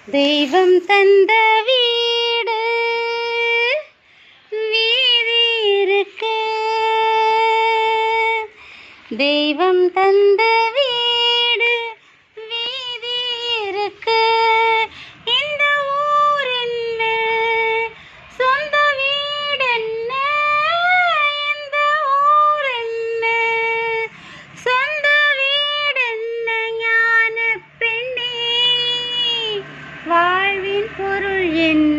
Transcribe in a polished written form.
தெய்வம் தந்த வீடு வீதி இருக்கு, தெய்வம் தந்த வீடு வீதி இருக்கு. இந்த ஊர் என்ன, சொந்த வீடு என்ன, இந்த ஊர் என்ன, சொந்த வீடு என்ன, ஞான பெண்ணே வாழ்வின் பொருள் என்ன?